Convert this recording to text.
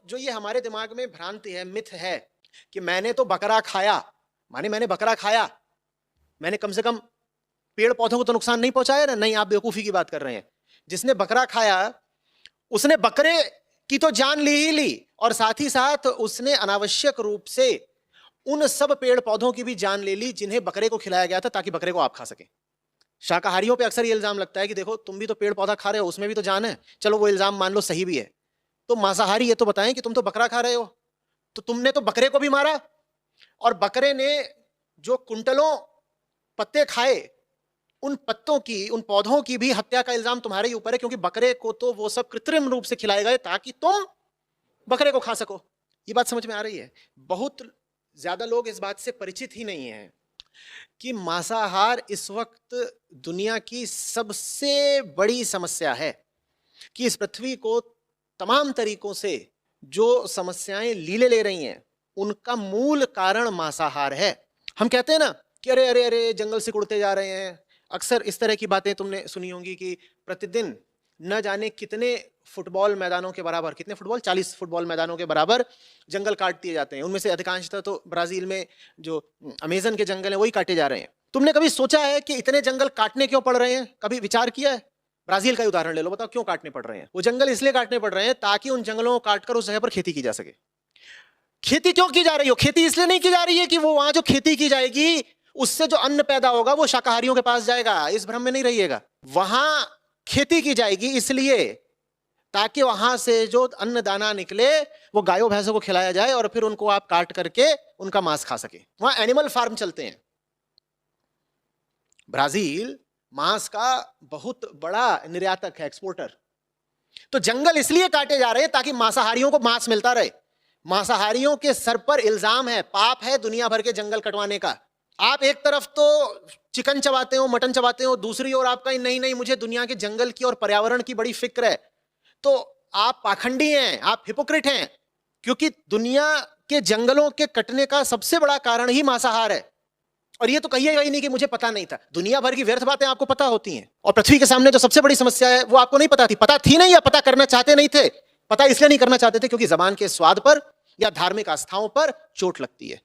जो ये हमारे दिमाग में भ्रांति है, मिथ है कि मैंने तो बकरा खाया, माने मैंने बकरा खाया, मैंने कम से कम पेड़ पौधों को तो नुकसान नहीं पहुंचाया ना। नहीं, आप बेवकूफी की बात कर रहे हैं। जिसने बकरा खाया उसने बकरे की तो जान ली ही ली, और साथ ही साथ उसने अनावश्यक रूप से उन सब पेड़ पौधों की भी जान ले ली जिन्हें बकरे को खिलाया गया था ताकि बकरे को आप खा सकें। शाकाहारियों पे अक्सर ये इल्जाम लगता है कि देखो तुम भी तो पेड़ पौधा खा रहे हो, उसमें भी तो जान है। चलो वो इल्जाम मान लो सही भी है, तो मांसाहारी ये तो बताएं कि तुम तो बकरा खा रहे हो, तो तुमने तो बकरे को भी मारा, और बकरे ने जो कुंटलों पत्ते खाए, उन पत्तों की, उन पौधों की भी हत्या का इल्जाम तुम्हारे ही ऊपर है, क्योंकि बकरे को तो वो सब कृत्रिम रूप से खिलाए गए ताकि तुम बकरे को खा सको। ये बात समझ में आ रही है? बहुत ज्यादा लोग इस बात से परिचित ही नहीं है कि मांसाहार इस वक्त दुनिया की सबसे बड़ी समस्या है, कि इस पृथ्वी को तमाम तरीकों से जो समस्याएं लीले ले रही हैं उनका मूल कारण मांसाहार है। हम कहते हैं ना कि अरे अरे अरे जंगल सिकुड़ते जा रहे हैं। अक्सर इस तरह की बातें तुमने सुनी होंगी कि प्रतिदिन न जाने कितने फुटबॉल मैदानों के बराबर, कितने फुटबॉल, 40 फुटबॉल मैदानों के बराबर जंगल काट दिए जाते हैं। उनमें से अधिकांशतः तो ब्राजील में जो अमेजन के जंगल हैं वही काटे जा रहे हैं। तुमने कभी सोचा है कि इतने जंगल काटने क्यों पड़ रहे हैं? कभी विचार किया है? ब्राजील का ही उदाहरण ले लो, बताओ क्यों काटने पड़ रहे हैं? वो जंगल इसलिए काटने पड़ रहे हैं ताकि उन जंगलों को काटकर उस जगह पर खेती की जा सके। खेती क्यों की जा रही हो? खेती इसलिए नहीं की जा रही है कि वो वहां जो खेती की जाएगी उससे जो अन्न पैदा होगा वो शाकाहारियों के पास जाएगा, इस भ्रम में नहीं रहिएगा। वहां खेती की जाएगी इसलिए ताकि वहां से जो अन्न दाना निकले वो गायों भैंसों को खिलाया जाए और फिर उनको आप काट करके उनका मांस खा सके। वहां एनिमल फार्म चलते हैं। ब्राजील मांस का बहुत बड़ा निर्यातक है, एक्सपोर्टर। तो जंगल इसलिए काटे जा रहे हैं ताकि मांसाहारियों को मांस मिलता रहे। मांसाहारियों के सर पर इल्जाम है, पाप है दुनिया भर के जंगल कटवाने का। आप एक तरफ तो चिकन चबाते हो, मटन चबाते हो, दूसरी ओर आपका नहीं नहीं मुझे दुनिया के जंगल की और पर्यावरण की बड़ी फिक्र है। तो आप पाखंडी हैं, आप हिपोक्रेट हैं, क्योंकि दुनिया के जंगलों के कटने का सबसे बड़ा कारण ही मांसाहार है। और ये तो कहिएगा ही नहीं कि मुझे पता नहीं था। दुनिया भर की व्यर्थ बातें आपको पता होती हैं, और पृथ्वी के सामने जो सबसे बड़ी समस्या है वो आपको नहीं पता थी। पता थी नहीं या पता करना चाहते नहीं थे? पता इसलिए नहीं करना चाहते थे क्योंकि जबान के स्वाद पर या धार्मिक आस्थाओं पर चोट लगती है।